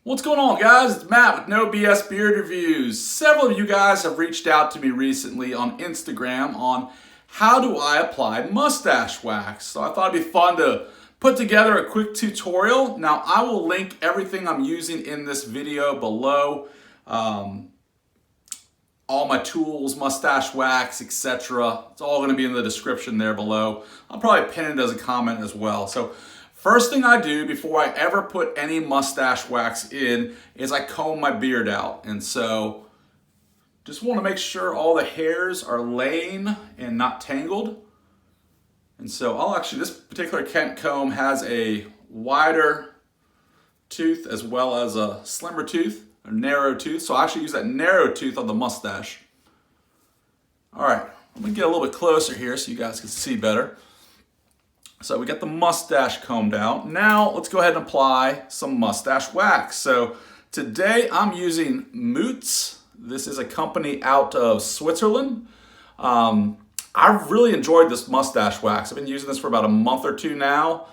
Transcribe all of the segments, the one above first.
What's going on, guys? It's Matt with No BS Beard Reviews. Several of you guys have reached out to me recently on Instagram on how do I apply mustache wax. So I thought it'd be fun to put together a quick tutorial. Now I will link everything I'm using in this video below. All my tools, mustache wax, etc. It's all going to be in the description there below. I'll probably pin it as a comment as well. So first thing I do before I ever put any mustache wax in is I comb my beard out. And so just want to make sure all the hairs are laying and not tangled. And so this particular Kent comb has a wider tooth as well as a slimmer tooth, a narrow tooth. So I actually use that narrow tooth on the mustache. All right, I'm gonna get a little bit closer here so you guys can see better. So we got the mustache combed out. Now let's go ahead and apply some mustache wax. So today I'm using Moots. This is a company out of Switzerland. I've really enjoyed this mustache wax. I've been using this for about a month or two now.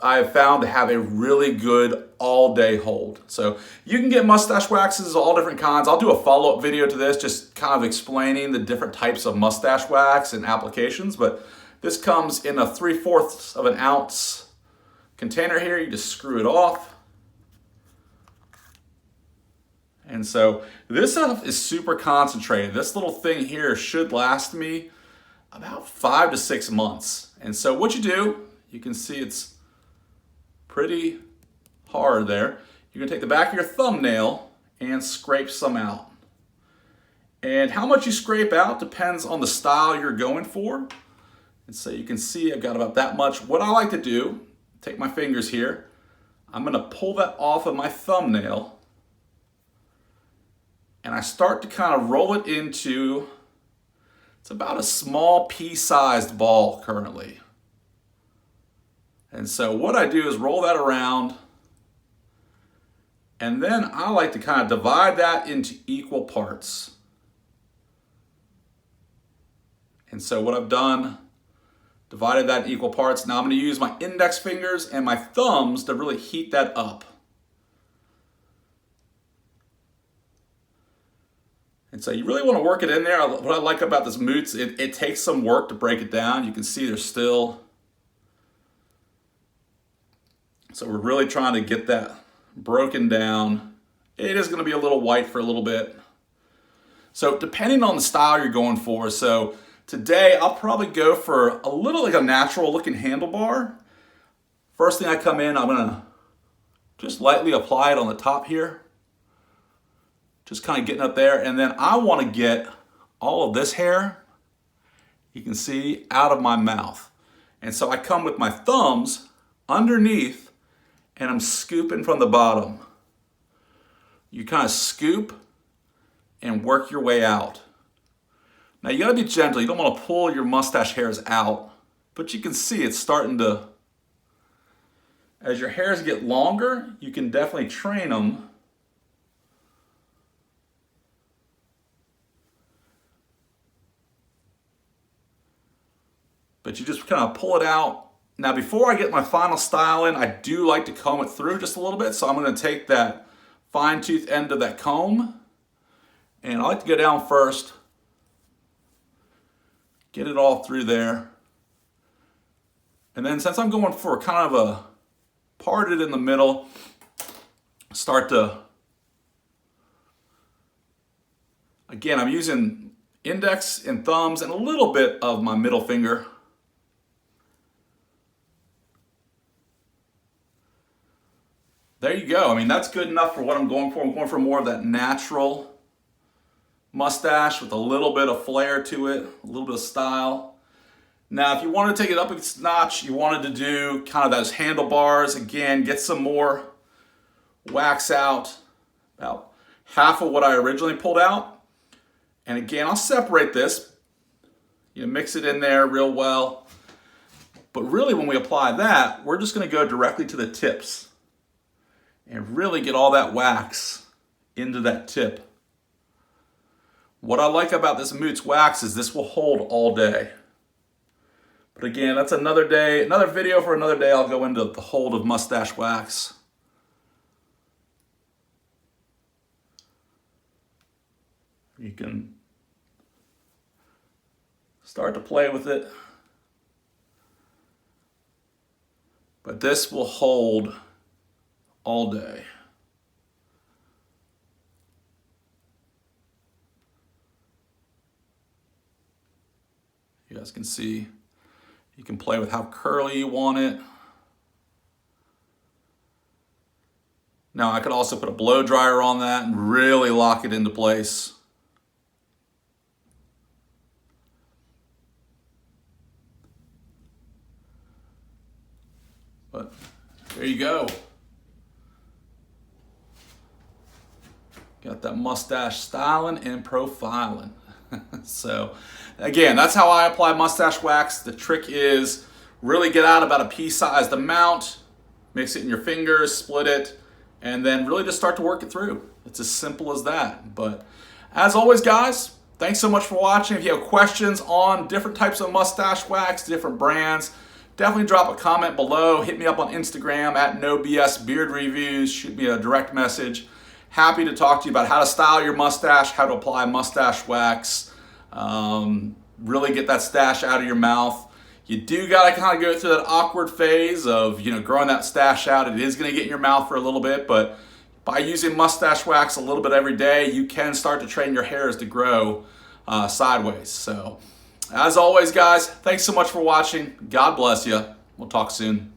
I have found to have a really good all-day hold. So you can get mustache waxes, all different kinds. I'll do a follow-up video to this, just kind of explaining the different types of mustache wax and applications. But this comes in a 3/4 of an ounce container here. You just screw it off. And so this stuff is super concentrated. This little thing here should last me about 5 to 6 months. And so what you do, you can see it's pretty hard there. You're gonna take the back of your thumbnail and scrape some out. And how much you scrape out depends on the style you're going for. And so you can see I've got about that much. What I like to do, take my fingers here, I'm gonna pull that off of my thumbnail and I start to kind of roll it into, it's about a small pea-sized ball currently. And so what I do is roll that around, and then I like to kind of divide that into equal parts. And so what I've done, divided that in equal parts. Now I'm going to use my index fingers and my thumbs to really heat that up. And so you really want to work it in there. What I like about this Moots, it takes some work to break it down. You can see there's still, so we're really trying to get that broken down. It is going to be a little white for a little bit. So depending on the style you're going for, so today I'll probably go for a little like a natural looking handlebar. First thing I come in, I'm going to just lightly apply it on the top here. Just kind of getting up there, and then I want to get all of this hair, you can see, out of my mouth. And so I come with my thumbs underneath and I'm scooping from the bottom. You kind of scoop and work your way out. Now you gotta be gentle. You don't want to pull your mustache hairs out, but you can see it's starting to, as your hairs get longer, you can definitely train them. But you just kind of pull it out. Now before I get my final style in, I do like to comb it through just a little bit. So I'm going to take that fine tooth end of that comb, and I like to go down first, get it all through there. And then since I'm going for kind of a parted in the middle, start to, again, I'm using index and thumbs and a little bit of my middle finger. There you go. I mean, that's good enough for what I'm going for. I'm going for more of that natural mustache with a little bit of flair to it, a little bit of style. Now, if you wanted to take it up a notch, you wanted to do kind of those handlebars, again, get some more wax out, about half of what I originally pulled out. And again, I'll separate this. You mix it in there real well. But really, when we apply that, we're just going to go directly to the tips and really get all that wax into that tip. What I like about this Moots wax is this will hold all day. But again, that's another day, another video for another day. I'll go into the hold of mustache wax. You can start to play with it. But this will hold all day. You guys can see, you can play with how curly you want it. Now I could also put a blow dryer on that and really lock it into place. But there you go. Got that mustache styling and profiling. So again, that's how I apply mustache wax. The trick is really get out about a pea-sized amount, mix it in your fingers, split it, and then really just start to work it through. It's as simple as that. But as always, guys, thanks so much for watching. If you have questions on different types of mustache wax, different brands, definitely drop a comment below. Hit me up on Instagram at NoBSBeardReviews. Shoot me a direct message. Happy to talk to you about how to style your mustache, how to apply mustache wax, really get that stash out of your mouth. You do gotta kind of go through that awkward phase of, growing that stash out. It is gonna get in your mouth for a little bit, but by using mustache wax a little bit every day, you can start to train your hairs to grow sideways. So, as always, guys, thanks so much for watching. God bless you. We'll talk soon.